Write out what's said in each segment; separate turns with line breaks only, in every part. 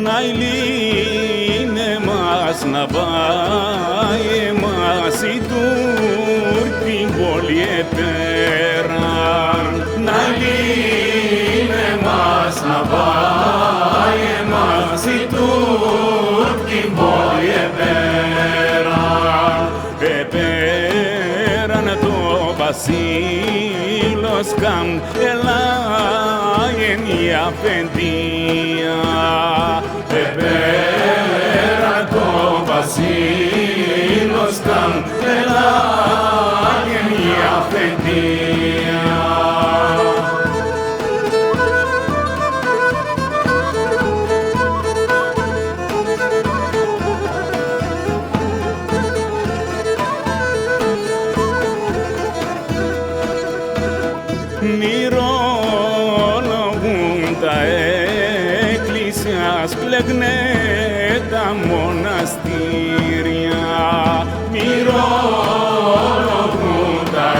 να λύνε μας να πάει μας οι Τούρκοι πόλη επέραν. Να λύνε μας να πάει μας οι Τούρκοι πόλη επέραν. Επέραν το βασίλος καμ ελάεν η αφεντία. Επέραν το βασίλος καμ ελάεν η αφεντία. Μυρολογούν τα εκκλησιάς, κλεγνέ τα μοναστήρια. Μυρολογούν τα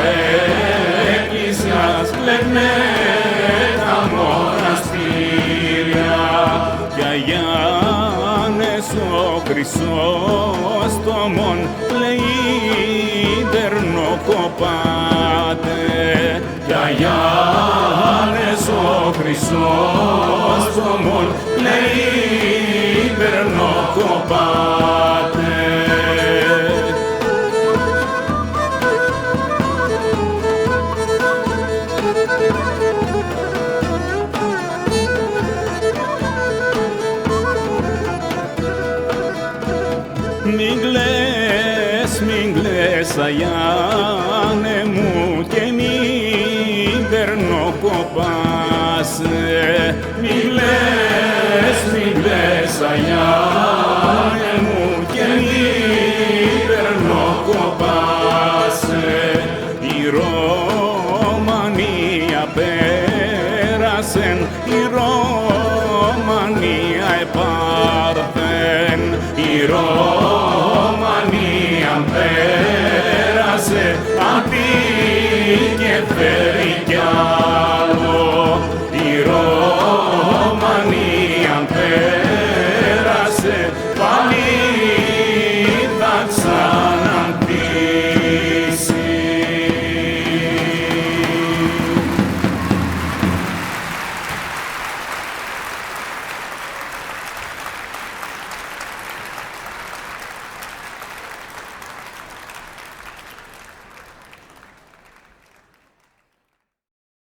εκκλησιάς, κλεγνέ τα μοναστήρια. Κι Αγιάννες ο Χρυσόστομον λέει τερνοκοπάτε. Κι Αγιάννες ο Χρυσόστομον λέει τερνοκοπάτε. Μην κλαις, Αγιάννε μου, και μην τερνοκοπάσαι. Μην κλαις, Αγιάννε